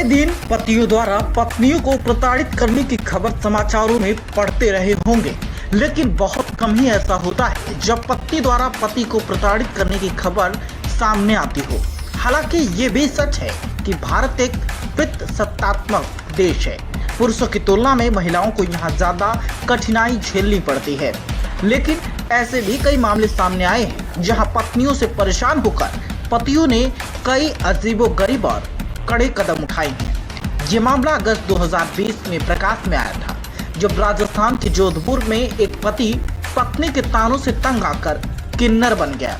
आए दिन पतियों द्वारा पत्नियों को प्रताड़ित करने की खबर समाचारों में पढ़ते रहे होंगे, लेकिन बहुत कम ही ऐसा होता है जब पत्नी द्वारा पति को प्रताड़ित करने की खबर सामने आती हो। हालांकि ये भी सच है कि भारत एक पितृसत्तात्मक देश है। पुरुषों की तुलना में महिलाओं को यहाँ ज्यादा कठिनाई झेलनी पड़ती है, लेकिन ऐसे भी कई मामले सामने आए हैं जहाँ पत्नियों से परेशान होकर पतियों ने कई अजीबोगरीब और कड़े कदम उठाए हैं। ये मामला अगस्त 2020 में प्रकाश में आया था, जब राजस्थान के जोधपुर में एक पति पत्नी के तानों से तंग आकर किन्नर बन गया,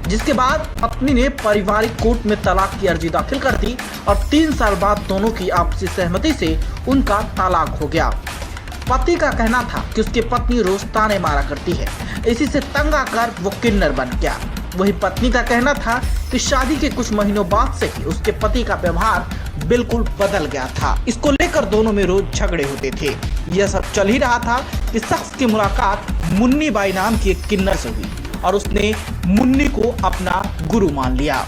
जिसके बाद पत्नी ने पारिवारिक कोर्ट में तलाक की अर्जी दाखिल कर दी और 3 साल बाद दोनों की आपसी सहमति से उनका तलाक हो गया। पति का कहना था कि उसकी पत्नी रोज ताने मारा करती है, इसी से तंग आकर वो किन्नर बन गया। वही पत्नी का कहना था कि शादी के कुछ महीनों बाद से ही उसके पति का व्यवहार बिल्कुल बदल गया था। इसको लेकर दोनों में रोज झगड़े होते थे। यह सब चल ही रहा था कि शख्स की मुलाकात मुन्नी बाई नाम की एक किन्नर से हुई और उसने मुन्नी को अपना गुरु मान लिया।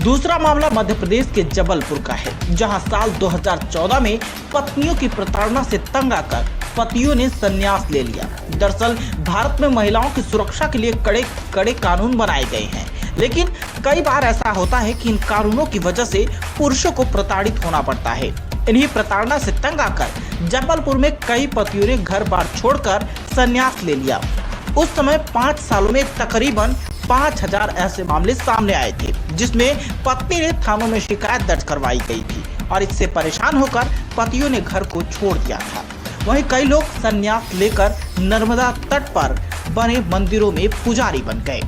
दूसरा मामला मध्य प्रदेश के जबलपुर का है, जहां साल 2014 में पत्नियों की प्रताड़ना से तंग आकर पतियों ने संन्यास ले लिया। दरअसल भारत में महिलाओं की सुरक्षा के लिए कड़े कड़े कानून बनाए गए हैं, लेकिन कई बार ऐसा होता है कि इन कानूनों की वजह से पुरुषों को प्रताड़ित होना पड़ता है। इन्हीं प्रताड़ना से तंग आकर जबलपुर में कई पतियों ने घर बार छोड़कर संन्यास ले लिया। उस समय 5 सालों में तकरीबन 5000 ऐसे मामले सामने आए थे, जिसमें पत्नी ने थानों में शिकायत दर्ज करवाई गई थी और इससे परेशान होकर पतियों ने घर को छोड़ दिया था। वहीं कई लोग संन्यास लेकर नर्मदा तट पर बने मंदिरों में पुजारी बन गए।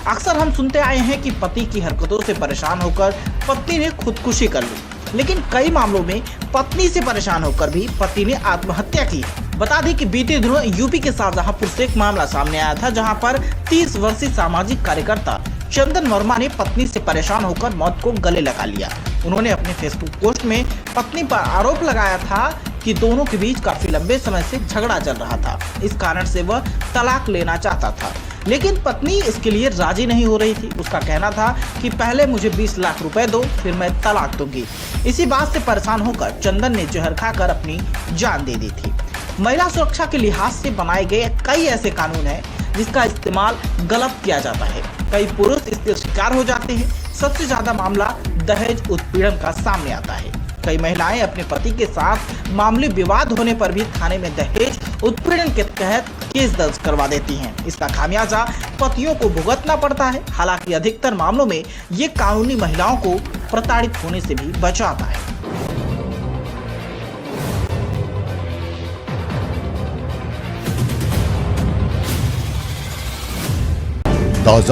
अक्सर हम सुनते आए हैं कि पति की हरकतों से परेशान होकर पत्नी ने खुदकुशी कर ली, लेकिन कई मामलों में पत्नी से परेशान होकर भी पति ने आत्महत्या की। बता दें कि बीते दिनों यूपी के शाहजहांपुर से एक मामला सामने आया था, जहां पर 30 वर्षीय सामाजिक कार्यकर्ता चंदन वर्मा ने पत्नी से परेशान होकर मौत को गले लगा लिया। उन्होंने अपने फेसबुक पोस्ट में पत्नी पर आरोप लगाया था कि दोनों के बीच काफी लंबे समय से झगड़ा चल रहा था, इस कारण से वह तलाक लेना चाहता था, लेकिन पत्नी इसके लिए राजी नहीं हो रही थी। उसका कहना था कि पहले मुझे 20 लाख रुपए दो, फिर मैं तलाक दूंगी। इसी बात से परेशान होकर चंदन ने जहर खाकर अपनी जान दे दी थी। महिला सुरक्षा के लिहाज से बनाए गए कई ऐसे कानून हैं जिसका इस्तेमाल गलत किया जाता है। कई पुरुष इसके शिकार हो जाते हैं। सबसे ज्यादा मामला दहेज उत्पीड़न का सामने आता है। कई महिलाएं अपने पति के साथ मामूली विवाद होने पर भी थाने में दहेज उत्पीड़न के तहत केस दर्ज करवा देती हैं। इसका खामियाजा पतियों को भुगतना पड़ता है। हालांकि अधिकतर मामलों में ये कानूनी महिलाओं को प्रताड़ित होने से भी बचाता है। ताजा